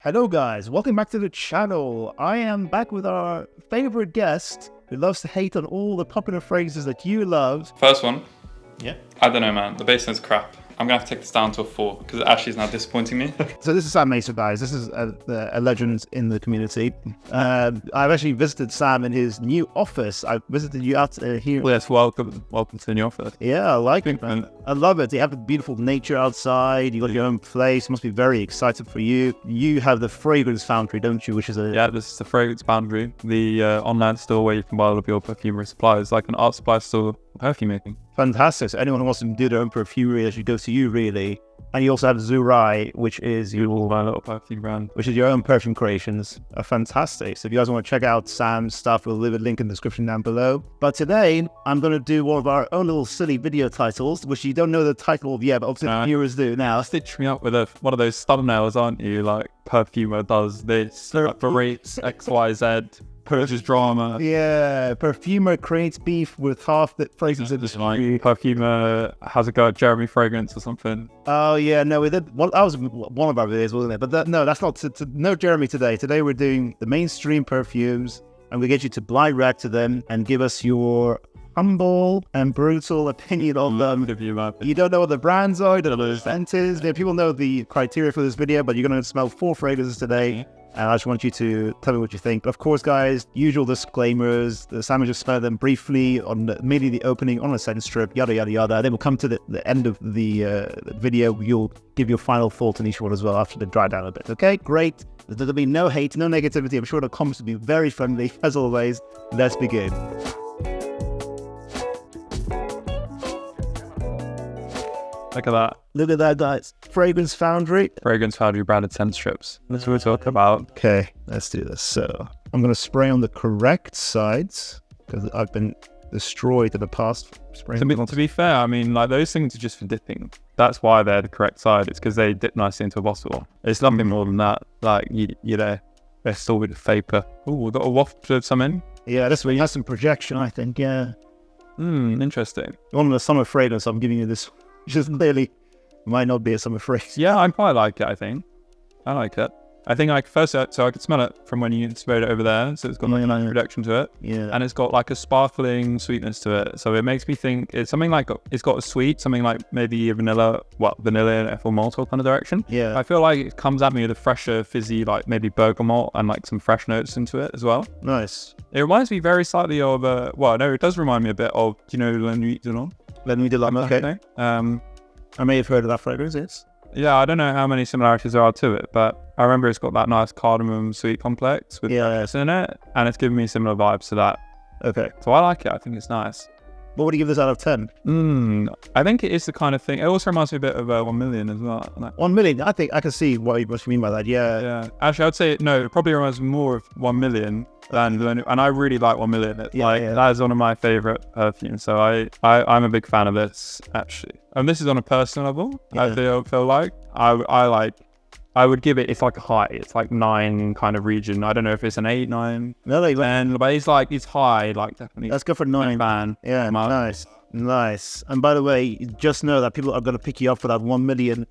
Hello guys, welcome back to the channel. I am back with our favorite guest who loves to hate on all the popular phrases that you love. First one. Yeah. I don't know, man. The base note's crap. I'm going to have to take this down to a 4 because Ashley's now disappointing me. So this is Sam Mason, guys. This is a legend in the community. I've actually visited Sam in his new office. I visited you out here. Well, yes, welcome to the new office. Yeah, I like it, man. I love it. You have the beautiful nature outside. You got your own place. It must be very exciting for you. You have the Fragrance Foundry, don't you? Which is Yeah, this is the Fragrance Foundry, the online store where you can buy all of your perfumery supplies, like an art supply store for perfume making. Fantastic. So anyone who wants to do their own perfumery, they should go to you, really. And you also have Zurai, which is My little perfume brand. which is your own perfume creations. Are fantastic. So if you guys want to check out Sam's stuff, we'll leave a link in the description down below. But today, I'm going to do one of our own little silly video titles, which you don't know the title of yet, but obviously the viewers do now. Stitch me up with one of those thumbnails, aren't you? Like, Perfumer does this, like, berates XYZ, purchase drama. Yeah, Perfumer creates beef with half the fragrance industry. Like, Perfumer has a go at Jeremy Fragrance or something. Oh yeah, no, we did. Well, that was one of our videos, wasn't it? But no, that's not no Jeremy today. Today we're doing the mainstream perfumes, and we get you to blind react to them and give us your humble and brutal opinion on them. You don't know what the brands are, you don't know what the scent is. People know the criteria for this video, but you're going to smell 4 fragrances today. And I just want you to tell me what you think. But of course, guys, usual disclaimers. The Sam will just smell them briefly on mainly the opening, on a scent strip, yada, yada, yada. Then we'll come to the end of the video. You'll give your final thoughts on each one as well after they dry down a bit. Okay, great. There'll be no hate, no negativity. I'm sure the comments will be very friendly, as always. Let's begin. Look at that. Look at that, guys. Fragrance Foundry. Fragrance Foundry branded scent strips. That's what we're talking about. Okay, let's do this. So I'm going to spray on the correct sides because I've been destroyed in the past. To be fair, I mean, like, those things are just for dipping. That's why they're the correct side. It's because they dip nicely into a bottle. It's nothing more than that. Like, you know, they're still with vapor. Oh, we've got a waft of some in. Yeah, this one has some projection, I think. Yeah. Interesting. One of the summer fragrance I'm giving you this, which is clearly might not be a summer fragrance. Yeah, I quite like it, I think. I like it. I think I could smell it from when you sprayed it over there. So it's got like a nice reduction to it. Yeah. And it's got like a sparkling sweetness to it. So it makes me think it's something like, it's got a sweet, something like maybe vanilla and ethyl maltol kind of direction. Yeah. I feel like it comes at me with a fresher, fizzy, like maybe bergamot and like some fresh notes into it as well. Nice. It reminds me very slightly of, it does remind me a bit of, do you know, La Nuit de L'Homme? La Nuit de L'Homme, okay. I may have heard of that fragrance, yes. Yeah, I don't know how many similarities there are to it, but I remember it's got that nice cardamom sweet complex with freshness in it, and it's giving me similar vibes to that. Okay. So I like it. I think it's nice. What would you give this out of 10? I think it is the kind of thing. It also reminds me a bit of 1 million as well. 1 million? I think I can see what you mean by that, yeah. Yeah. Actually, I'd say, no, it probably reminds me more of 1 million than, and I really like 1 million. That is one of my favorite perfumes. So I'm a big fan of this, actually. And this is on a personal level. Yeah. I feel like I would give it, it's like a high. It's like 9 kind of region. I don't know if it's an 8, 9, no, 10, but it's high, like, definitely. Let's go for 9. Fan. Yeah, nice. And by the way, just know that people are going to pick you up for that 1 million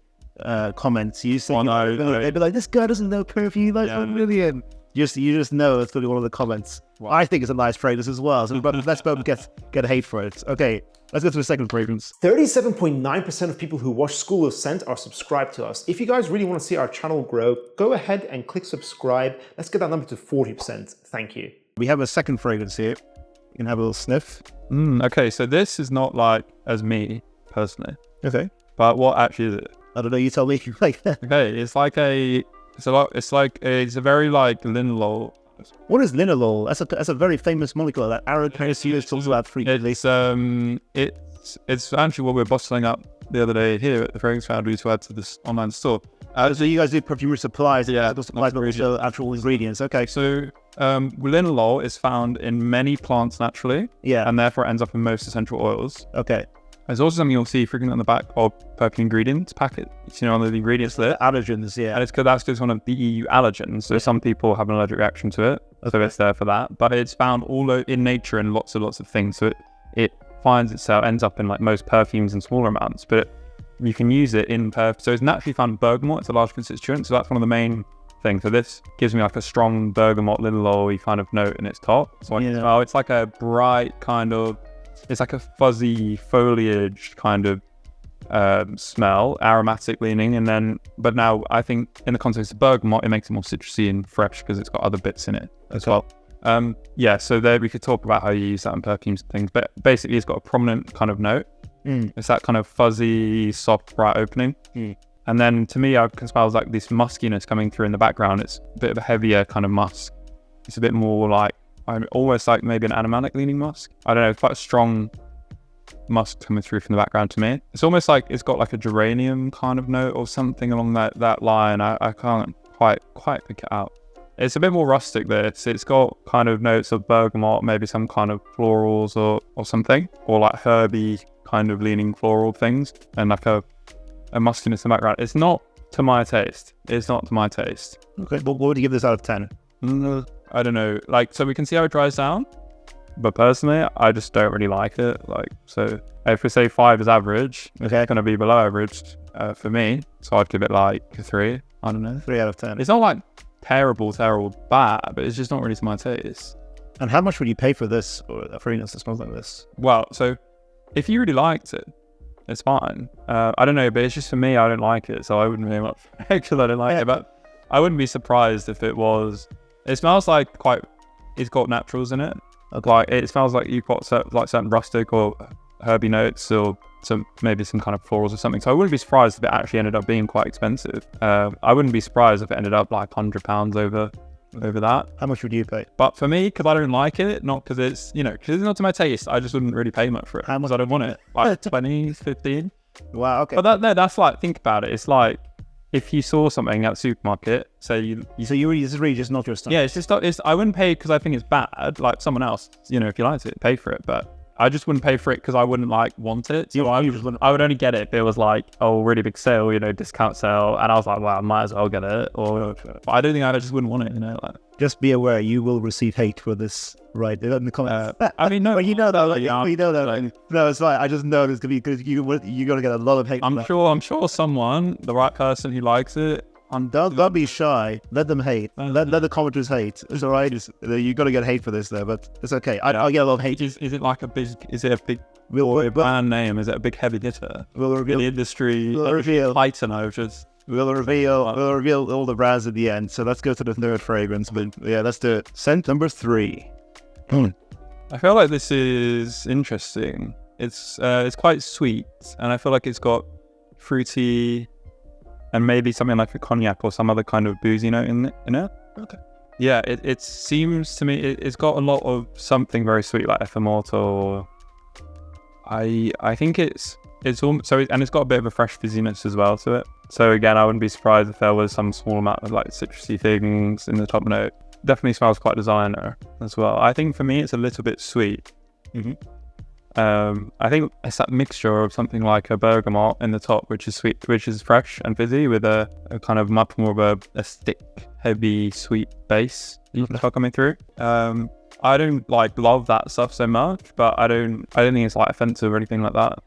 comments. You say, they'd be like, this guy doesn't know perfume, like 1 million. You just know it's going to be one of the comments. Wow. I think it's a nice fragrance as well. So let's both get hate for it. Okay, let's go to the second fragrance. 37.9% of people who watch School of Scent are subscribed to us. If you guys really want to see our channel grow, go ahead and click subscribe. Let's get that number to 40%. Thank you. We have a second fragrance here. You can have a little sniff. Okay, so this is not like as me personally. Okay. But what actually is it? I don't know. You tell me. Okay, it's a very like linalool. What is linalool? That's a very famous molecule that Aaron talks about frequently. It's actually what we're bottling up the other day here at the Fragrance Foundry to add to this online store. So you guys do perfumery supplies? Yeah, supplies, but also actual ingredients. Okay. So linalool is found in many plants naturally. Yeah. And therefore ends up in most essential oils. Okay. There's also something you'll see frequently on the back of perfume ingredients packet. On the ingredients list. Allergens, yeah. And it's because that's just one of the EU allergens. So some people have an allergic reaction to it. Okay. So it's there for that. But it's found all in nature in lots of things. So it ends up in like most perfumes in smaller amounts. But you can use it in perfume. So it's naturally found in bergamot. It's a large constituent. So that's one of the main thing. So this gives me like a strong bergamot little oily kind of note in its top. So I can smell it's like a bright kind of, it's like a fuzzy foliage kind of smell, aromatic leaning, and then but now I think in the context of bergamot it makes it more citrusy and fresh because it's got other bits in it as well. So there we could talk about how you use that in perfumes and things, but basically it's got a prominent kind of note. It's that kind of fuzzy, soft, bright opening. And then to me, I can smell like this muskiness coming through in the background. It's a bit of a heavier kind of musk. It's a bit more like, almost like maybe an aromatic leaning musk. I don't know, it's quite a strong musk coming through from the background to me. It's almost like it's got like a geranium kind of note or something along that line. I can't quite pick it out. It's a bit more rustic this. It's got kind of notes of bergamot, maybe some kind of florals or something, or like herby kind of leaning floral things, and like a muskiness in the background. It's not to my taste. Okay, what would you give this out of 10? I don't know. Like, so we can see how it dries down, but personally, I just don't really like it. Like, so if we say 5 is average, it's going to be below average for me. So I'd give it like a 3. I don't know. 3 out of 10. It's not like terrible bad, but it's just not really to my taste. And how much would you pay for this, or a fragrance that smells like this? Well, so if you really liked it, it's fine. I don't know, but it's just for me, I don't like it, so I wouldn't very much because I don't like it. But I wouldn't be surprised if it was. It smells like it's got naturals in it. Okay. Like it smells like you've got certain rustic or herby notes, or maybe some kind of florals or something. So I wouldn't be surprised if it actually ended up being quite expensive. I wouldn't be surprised if it ended up like £100 over that. How much would you pay? But for me, because I don't like it, not because it's, because it's not to my taste, I just wouldn't really pay much for it. How much? I don't want it. Like 20, 15. Wow, okay. But that's like, think about it. It's like, if you saw something at the supermarket, say this is really just not your stuff. Yeah, it's just, I wouldn't pay because I think it's bad. Like someone else, if you liked it, pay for it. But I just wouldn't pay for it because I wouldn't want it. So I would only get it if it was like, oh, really big sale, discount sale. And I was like, well, I might as well get it. But I don't think I just wouldn't want it, like. Just be aware, you will receive hate for this, right? In the comments. I mean, no. But you know that. You know that. Like, no, it's fine. I just know there's going to be, because you're going to get a lot of hate. I'm sure someone, the right person who likes it. Don't be shy. Let them hate. Let the commenters hate. It's all right. You're going to get hate for this, though, but it's okay. I'll get a lot of hate. Is it like a big brand name? Is it a big heavy hitter? We'll reveal in the industry. We'll reveal. Titan, just. We'll reveal all the brands at the end. So let's go to the third fragrance. But yeah, let's do it. Scent number 3. I feel like this is interesting. It's quite sweet, and I feel like it's got fruity, and maybe something like a cognac or some other kind of boozy note in it. Okay. Yeah, it seems to me it's got a lot of something very sweet, like Effermorto. I think it's almost, and it's got a bit of a fresh fizziness as well to it. So again, I wouldn't be surprised if there was some small amount of like citrusy things in the top note. Definitely smells quite designer as well. I think for me, it's a little bit sweet. I think it's that mixture of something like a bergamot in the top, which is sweet, which is fresh and fizzy, with a kind of much more of a thick, heavy, sweet base you can tell coming through. I don't love that stuff so much, but I don't think it's like offensive or anything like that.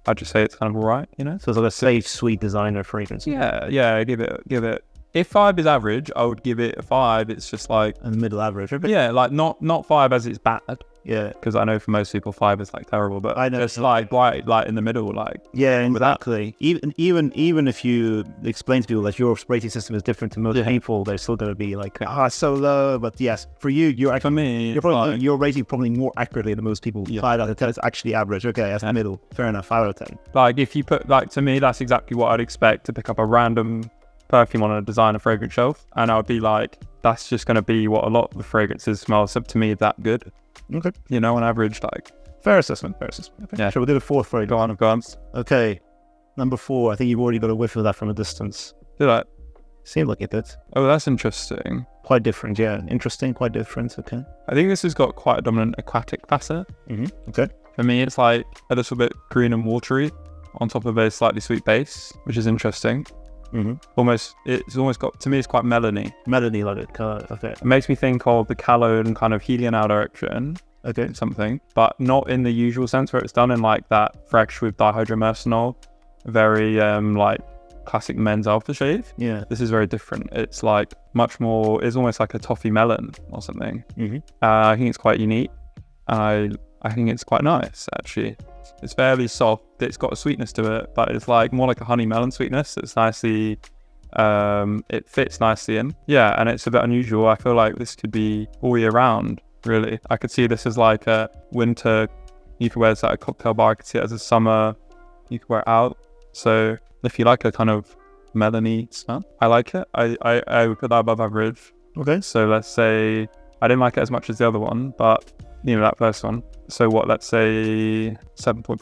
I'd just say it's kind of alright, So it's like a safe, sweet designer fragrance. Yeah. Give it. If 5 is average, I would give it a 5. It's just like a middle average. Yeah, like not 5 as it's bad. Yeah, because I know for most people 5 is like terrible, but I know, just like in the middle, like. Yeah, exactly. Even if you explain to people that your rating system is different to most people, they're still going to be like, it's so low. But yes, for you, for me, you're rating probably more accurately than most people. 5 out of 10 is actually average. Okay, that's the middle. Fair enough. 5 out of 10. Like if you put to me, that's exactly what I'd expect to pick up a random perfume on a designer fragrance shelf, and I would be like, that's just going to be what a lot of the fragrances smell to me that good. Okay. On average, like. Fair assessment. Okay. Yeah. So we'll do the fourth fragrance. Go on. Okay. Number 4. I think you've already got a whiff of that from a distance. Did I? Seemed like it did. Oh, that's interesting. Quite different, yeah. Interesting, quite different. Okay. I think this has got quite a dominant aquatic facet. Okay. For me, it's like a little bit green and watery on top of a slightly sweet base, which is interesting. It's almost got, to me, it's quite melony like it. Okay. It makes me think of the Cologne kind of Helianal direction. Okay. Something, but not in the usual sense where it's done in like that fresh with dihydromercenol, very like classic men's aftershave. Yeah. This is very different. It's like much more, it's almost like a toffee melon or something. I think it's quite unique. I think it's quite nice, actually. It's fairly soft. It's got a sweetness to it, but it's like more like a honey melon sweetness. It's nicely, it fits nicely in. Yeah, and it's a bit unusual. I feel like this could be all year round, really. I could see this as like a winter, you could wear this at a cocktail bar. I could see it as a summer, you could wear it out. So if you like a kind of melony smell, I like it. I would put that above average. Okay. So let's say, I didn't like it as much as the other one, but you know, that first one. So what, let's say 7.5?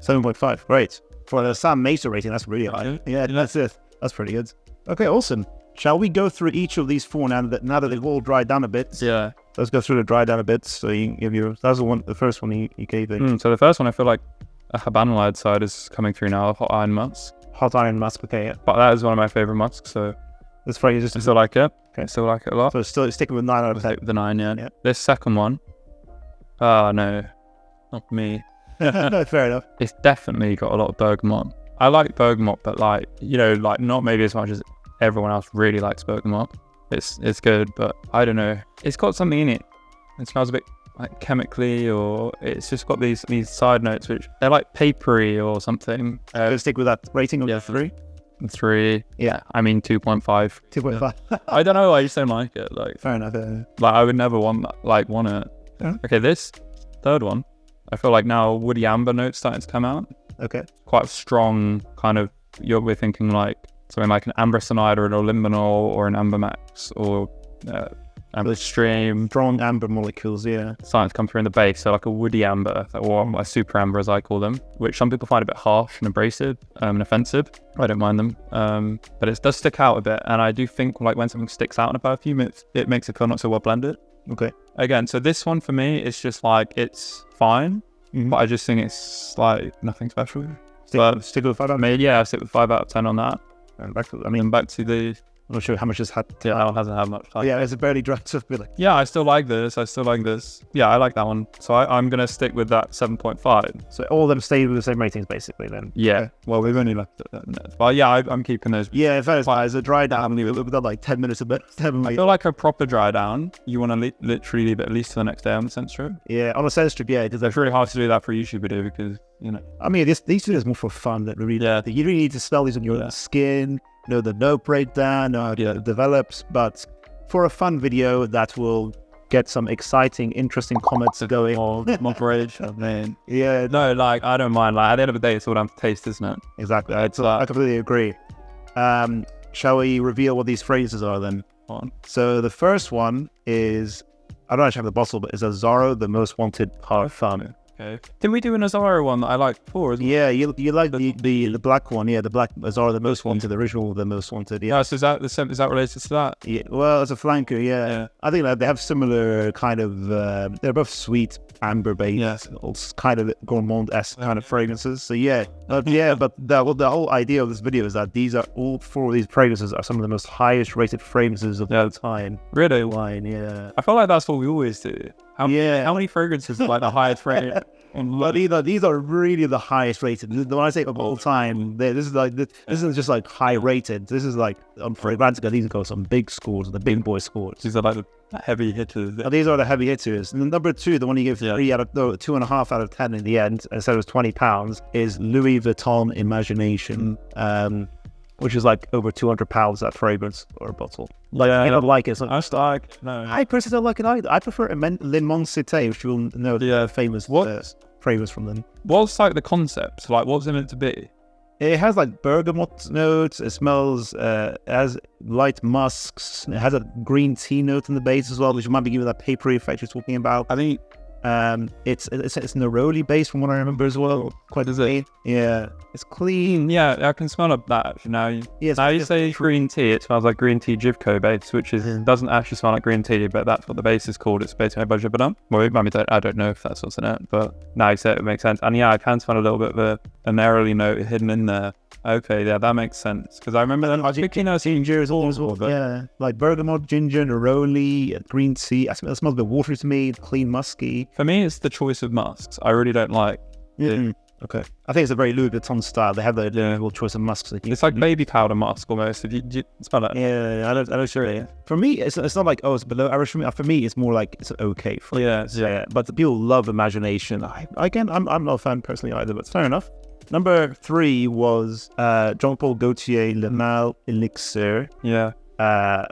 7.5, great. For the Sam Mesa rating, that's really high. Yeah, that's it. That's pretty good. Okay, awesome. Shall we go through each of these four now that they've all dried down a bit? Yeah. Let's go through the dry down a bit. So you give your, that's the first one you gave it. So the first one, I feel like a Habanalide side is coming through now, Hot Iron Musk. Hot Iron Musk, okay, yeah. But that is one of my favorite musks, so that's probably just I still like it. Okay. I still like it a lot. So still sticking with 9 out of 10. The 9, yeah. This second one, oh no, not me. No, fair enough. It's definitely got a lot of bergamot. I like bergamot, but like, you know, like not maybe as much as everyone else really likes bergamot. It's good, but I don't know. It's got something in it. It smells a bit like chemically, or it's just got these side notes which they're like papery or something. Let's stick with that rating of 3. 3. Yeah, I mean 2.5. 2.5. I don't know why you don't like it. Like, fair enough. Like I would never want it. Yeah. Okay, this third one, I feel like now woody amber notes starting to come out. Okay. Quite strong kind of. We're thinking like something like an ambrosinide or an olimbinol or an amber max or amber stream. Strong amber molecules, yeah. Starting to come through in the base, so like a woody amber or a super amber as I call them, which some people find a bit harsh and abrasive and offensive. I don't mind them, but it does stick out a bit, and I do think like when something sticks out in a perfume, it makes it feel not so well blended. Okay. Again, so this one for me is just like it's fine, but I just think it's like nothing special. Stick with 5 out of 10. I mean, yeah, I stick with 5 out of 10 on that. And back to the. I'm not sure how much it's had. Yeah, that one hasn't had much. Yeah, it's a barely dry stuff. Like, yeah, I still like this. Yeah, I like that one. So I'm going to stick with that 7.5. So all of them stayed with the same ratings, basically, then? Yeah. Well, we've only left it at minutes. But yeah, I'm keeping those. Yeah, in fact, as a dry down, we've done like 10 minutes of it. I feel like a proper dry down, you want to literally leave it at least to the next day on the scent strip. Yeah, on a scent strip, yeah. It's really hard to do that for a YouTube video because, you know. I mean, these videos more for fun than really. Yeah. You really need to smell these on your skin. You know, the note breakdown, how it develops, but for a fun video that will get some exciting, interesting comments going. Moderation, man. Yeah. No, like, I don't mind. Like, at the end of the day, it's all down to taste, isn't it? Exactly. I completely agree. Shall we reveal what these phrases are then? On. So the first one is, I don't actually have the bottle, but it's Azzaro, the most wanted parfum. Okay. Did we do an Azzaro one that I liked before as well? Yeah, you like the black one, yeah, the black Azzaro, the most wanted, the original, the most wanted, yeah. Yeah, so is that related to that? Yeah, well, it's a flanker, yeah. I think like, they have similar kind of, they're both sweet, amber-based, kind of gourmand-esque kind of fragrances, so yeah. But the whole idea of this video is that all 4 of these fragrances are some of the most highest rated fragrances of all time. Really? Line, yeah. I feel like that's what we always do. How many fragrances are like the highest rated? But these are really the highest rated. When I say of all time, this isn't just like high rated. This is like on Fragrantica. These are some big scores, the big boy scores. These are like the heavy hitters. These are the heavy hitters. And the number 2, the one you give 2.5 out of 10 in the end, instead of £20, is Louis Vuitton Imagination, which is like over £200 that fragrance or a bottle. Like I don't like it. So I personally don't like it either. I prefer Le Monde Cité, which you'll know the famous fragrance from them. What's like the concept? Like what's it meant to be? It has like bergamot notes. It smells has light musks. It has a green tea note in the base as well, which might be giving that papery effect you're talking about. I think it's neroli based from what I remember as well. Quite clean. Yeah, it's clean. Yeah, I can smell that actually now. Now you say green tea, it smells like green tea Jivko base, which doesn't actually smell like green tea, but that's what the base is called. It's basically made by Givaudan. Well, I don't know if that's what's in it, but now you say it makes sense. And yeah, I can smell a little bit of a neroli note hidden in there. Okay, yeah, that makes sense. Because I remember I was picking out ginger as well. Yeah, like bergamot, ginger, neroli, green tea. It smells a bit watery to me, clean, musky. For me, it's the choice of musks. I really don't like Okay. I think it's a very Louis Vuitton style. They have the little choice of musks. It's like baby powder musk almost. If you smell it. Yeah, I don't sure. Yeah. For me, it's not like, oh, it's below average for me. For me, it's more like it's okay. Yeah. But the people love imagination. I'm not a fan personally either, but fair enough. Number 3 was Jean-Paul Gaultier Le Mal Elixir. Yeah.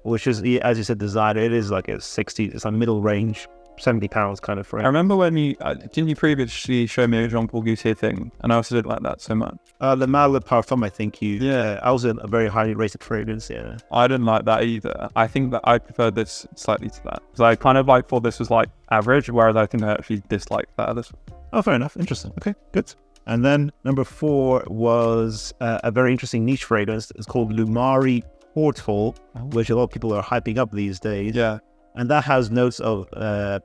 Which is, as you said, designer. It is like a 60. It's a middle range, £70 kind of frame. I remember when didn't you previously show me a Jean-Paul Gaultier thing, and I also didn't like that so much. Le Mal Le Parfum, I think I was a very highly rated fragrance. Yeah. I didn't like that either. I think that I preferred this slightly to that because I kind of like thought this was like average, whereas I think I actually disliked that. Oh, fair enough. Interesting. Okay, good. And then number 4 was a very interesting niche fragrance. It's called Loumari Porthole, which a lot of people are hyping up these days. Yeah. And that has notes of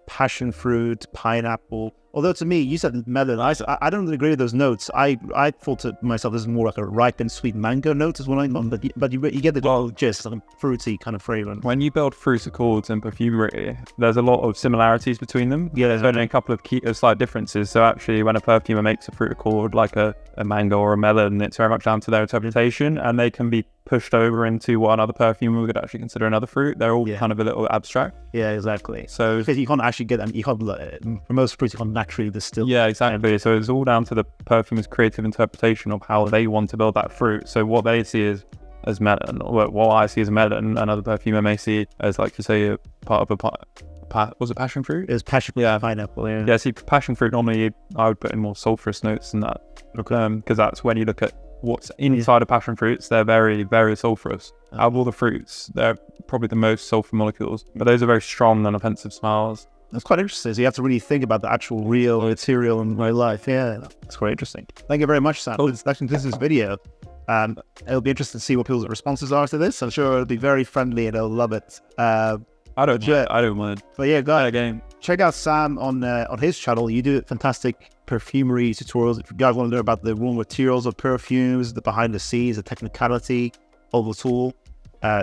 passion fruit, pineapple. Although to me, you said melon. I don't agree with those notes. I thought to myself, this is more like a ripe and sweet mango note is what I thought. But you get the gist, like a fruity kind of fragrance. When you build fruit accords and perfumery, there's a lot of similarities between them. Yeah, there's only a couple of key slight differences. So actually, when a perfumer makes a fruit accord like a mango or a melon, it's very much down to their interpretation, and they can be pushed over into what another perfumer would actually consider another fruit. They're all kind of a little abstract. Yeah, exactly. So because you can't actually get them, you can't for most fruits you can't naturally distill. Yeah, exactly. So it's all down to the perfumer's creative interpretation of how they want to build that fruit. So what they see as melon, or what I see as a melon, another perfumer may see as, like you say, a part of was it passion fruit? It was passion fruit, pineapple. Yeah. Yeah. See, passion fruit normally I would put in more sulfurous notes than that. Okay. Because that's when you look at what's inside of passion fruits, they're very, very sulfurous. Out of all the fruits, they're probably the most sulfur molecules, but those are very strong and offensive smells. That's quite interesting. So you have to really think about the actual real material in my life. Yeah, that's quite interesting. Thank you very much, Sam. This is this video. It'll be interesting to see what people's responses are to this. I'm sure it'll be very friendly and they'll love it. I don't mind. But yeah, guys, again, check out Sam on his channel. You do fantastic perfumery tutorials. If you guys want to learn about the raw materials of perfumes, the behind the scenes, the technicality of the tool,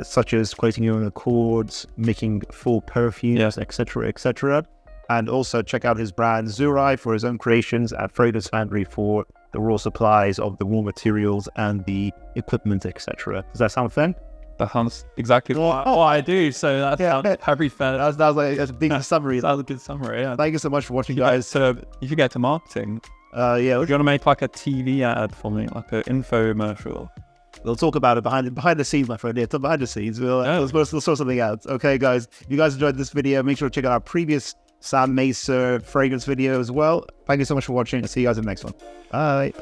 such as creating your own accords, making full perfumes, etc., etc. And also check out his brand Zurai for his own creations, and Fragrance Foundry for the raw supplies of the raw materials and the equipment, etc. Does that sound fair? That sounds exactly what I do. So that sounds very fair. That was like a big summary. That was a good summary. Yeah. Thank you so much for watching, guys. So if you get to marketing, yeah, do you want to make like a TV ad for me, like an infomercial? We'll talk about it behind the scenes, my friend. Yeah, behind the scenes. We'll sort something out. Okay, guys. If you guys enjoyed this video, make sure to check out our previous Sam Macer fragrance video as well. Thank you so much for watching. I'll see you guys in the next one. Bye.